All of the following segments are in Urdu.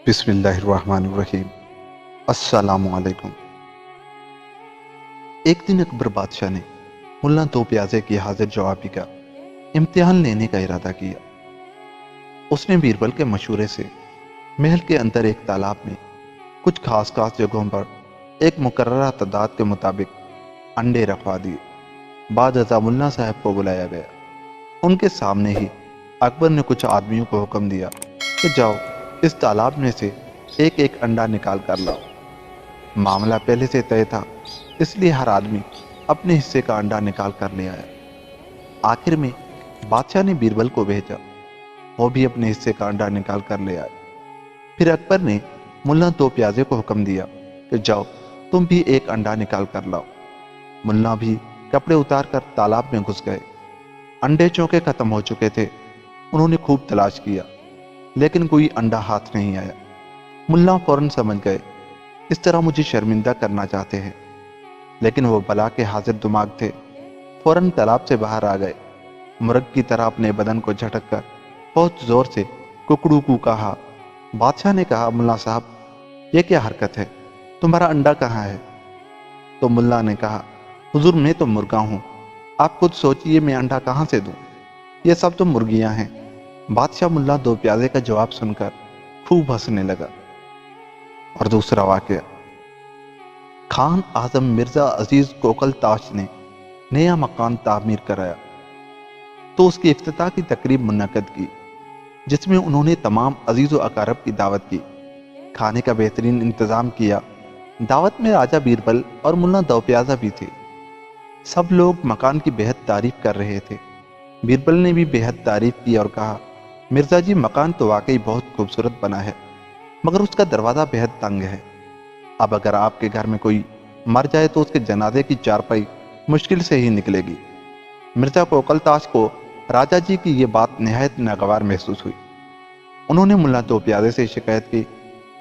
بسم اللہ الرحمن الرحیم۔ السلام علیکم۔ ایک دن اکبر بادشاہ نے ملا دو پیازے کی حاضر جوابی کا امتحان لینے کا ارادہ کیا۔ اس نے بیربل کے مشورے سے محل کے اندر ایک تالاب میں کچھ خاص جگہوں پر ایک مقررہ تعداد کے مطابق انڈے رکھوا دیے۔ بعد ازاں ملا صاحب کو بلایا گیا۔ ان کے سامنے ہی اکبر نے کچھ آدمیوں کو حکم دیا کہ جاؤ اس تالاب میں سے ایک ایک انڈا نکال کر لاؤ۔ معاملہ پہلے سے طے تھا، اس لیے ہر آدمی اپنے حصے کا انڈا نکال کر لے آیا۔ آخر میں بادشاہ نے بیربل کو بھیجا، وہ بھی اپنے حصے کا انڈا نکال کر لے آئے۔ پھر اکبر نے ملا دو پیازے کو حکم دیا کہ جاؤ تم بھی ایک انڈا نکال کر لاؤ۔ ملا بھی کپڑے اتار کر تالاب میں گھس گئے۔ انڈے چونکہ ختم ہو چکے تھے، انہوں نے خوب تلاش کیا لیکن کوئی انڈا ہاتھ نہیں آیا۔ ملا فوراً سمجھ گئے اس طرح مجھے شرمندہ کرنا چاہتے ہیں، لیکن وہ بلا کے حاضر دماغ تھے، فوراً تالاب سے باہر آ گئے۔ مرغ کی طرح اپنے بدن کو جھٹک کر بہت زور سے ککڑو کو کہا۔ بادشاہ نے کہا، ملا صاحب یہ کیا حرکت ہے، تمہارا انڈا کہاں ہے؟ تو ملا نے کہا، حضور میں تو مرغا ہوں، آپ خود سوچئے میں انڈا کہاں سے دوں، یہ سب تو مرغیاں ہیں۔ بادشاہ ملا دو پیازے کا جواب سن کر خوب ہنسنے لگا۔ اور دوسرا واقعہ، خان اعظم مرزا عزیز کوکل تاش نے نیا مکان تعمیر کرایا تو اس کی افتتاح کی تقریب منعقد کی، جس میں انہوں نے تمام عزیز و اقارب کی دعوت کی، کھانے کا بہترین انتظام کیا۔ دعوت میں راجہ بیربل اور ملا دو پیازہ بھی تھے۔ سب لوگ مکان کی بہت تعریف کر رہے تھے۔ بیربل نے بھی بہت تعریف کی اور کہا، مرزا جی مکان تو واقعی بہت خوبصورت بنا ہے، مگر اس کا دروازہ بہت تنگ ہے۔ اب اگر آپ کے گھر میں کوئی مر جائے تو اس کے جنازے کی چارپائی مشکل سے ہی نکلے گی۔ مرزا کوکل تاش کو راجہ جی کی یہ بات نہایت ناگوار محسوس ہوئی۔ انہوں نے ملا دو پیازے سے شکایت کی۔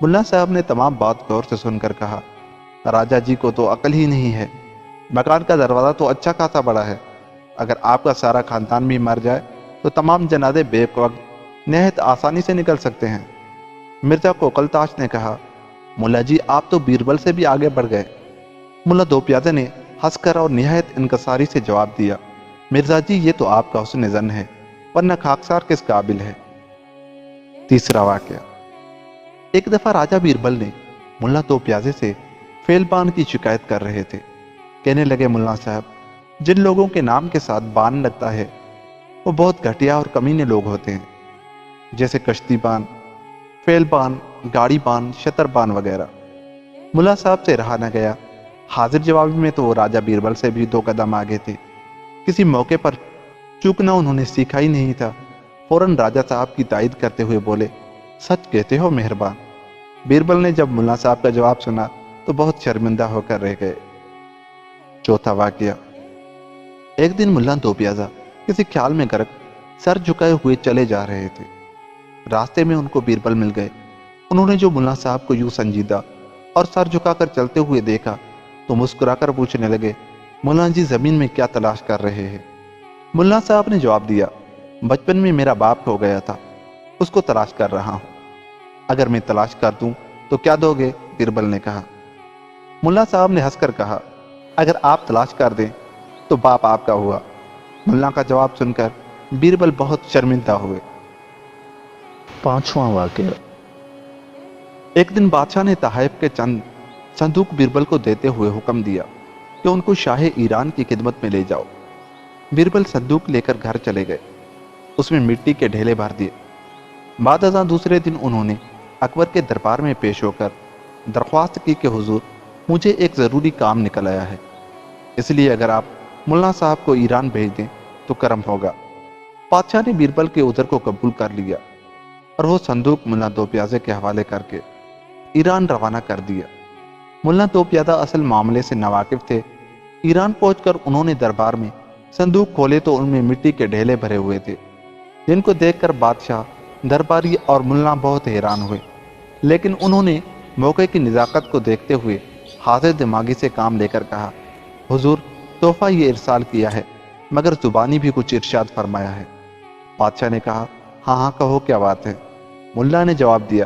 ملا صاحب نے تمام بات غور سے سن کر کہا، راجہ جی کو تو عقل ہی نہیں ہے، مکان کا دروازہ تو اچھا خاصا بڑا ہے، اگر آپ کا سارا خاندان بھی مر جائے تو تمام جنازے بے وقت نہایت آسانی سے نکل سکتے ہیں۔ مرزا کوکل تاش نے کہا، ملا جی آپ تو بیربل سے بھی آگے بڑھ گئے۔ ملا دو پیازے نے ہنس کر اور نہایت انکساری سے جواب دیا، مرزا جی یہ تو آپ کا حسن ظن ہے، ورنہ خاکسار کس قابل ہے۔ تیسرا واقعہ، ایک دفعہ راجہ بیربل نے ملا دو پیازے سے فیل بان کی شکایت کر رہے تھے۔ کہنے لگے، ملا صاحب جن لوگوں کے نام کے ساتھ بان لگتا ہے وہ بہت گھٹیا اور کمینے لوگ ہوتے ہیں، جیسے کشتی بان، فیل بان، گاڑی بان، شتر بان وغیرہ۔ ملا صاحب سے رہا نہ گیا۔ حاضر جوابی میں تو وہ راجہ بیربل سے بھی 2 قدم آگے تھے۔ کسی موقع پر چوکنا انہوں نے سیکھا ہی نہیں تھا، فوراً راجہ صاحب کی تائید کرتے ہوئے بولے، سچ کہتے ہو مہربان۔ بیربل نے جب ملا صاحب کا جواب سنا تو بہت شرمندہ ہو کر رہ گئے۔ چوتھا واقعہ، ایک دن ملا دو پیازہ کسی خیال میں غرق سر جھکائے ہوئے چلے جا رہے تھے۔ راستے میں ان کو بیربل مل گئے۔ انہوں نے جو ملا صاحب کو یوں سنجیدہ اور سر جھکا کر چلتے ہوئے دیکھا تو مسکرا کر پوچھنے لگے، ملا جی زمین میں کیا تلاش کر رہے ہیں؟ ملا صاحب نے جواب دیا، بچپن میں میرا باپ کھو گیا تھا، اس کو تلاش کر رہا ہوں۔ اگر میں تلاش کر دوں تو کیا دو گے؟ بیربل نے کہا۔ ملا صاحب نے ہنس کر کہا، اگر آپ تلاش کر دیں تو باپ آپ کا ہوا۔ ملا کا جواب سن کر بیربل بہت شرمندہ ہوئے۔ پانچواں واقعہ، ایک دن بادشاہ نے تحائف کے چند صندوق بیربل کو دیتے ہوئے حکم دیا کہ ان کو شاہ ایران کی خدمت میں لے جاؤ۔ بیربل صندوق لے کر گھر چلے گئے، اس میں مٹی کے ڈھیلے بھر دیے۔ بعد ازاں دوسرے دن انہوں نے اکبر کے دربار میں پیش ہو کر درخواست کی کہ حضور مجھے ایک ضروری کام نکل آیا ہے، اس لیے اگر آپ ملا صاحب کو ایران بھیج دیں تو کرم ہوگا۔ بادشاہ نے بیربل کے عذر کو قبول کر لیا اور وہ صندوق ملا دو پیازے کے حوالے کر کے ایران روانہ کر دیا۔ ملا دو پیازہ اصل معاملے سے ناواقف تھے۔ ایران پہنچ کر انہوں نے دربار میں صندوق کھولے تو ان میں مٹی کے ڈھیلے بھرے ہوئے تھے، جن کو دیکھ کر بادشاہ، درباری اور ملا بہت حیران ہوئے، لیکن انہوں نے موقع کی نزاکت کو دیکھتے ہوئے حاضر دماغی سے کام لے کر کہا، حضور تحفہ یہ ارسال کیا ہے، مگر زبانی بھی کچھ ارشاد فرمایا ہے۔ بادشاہ نے کہا، ہاں ہاں کہو کیا بات ہے؟ ملا نے جواب دیا،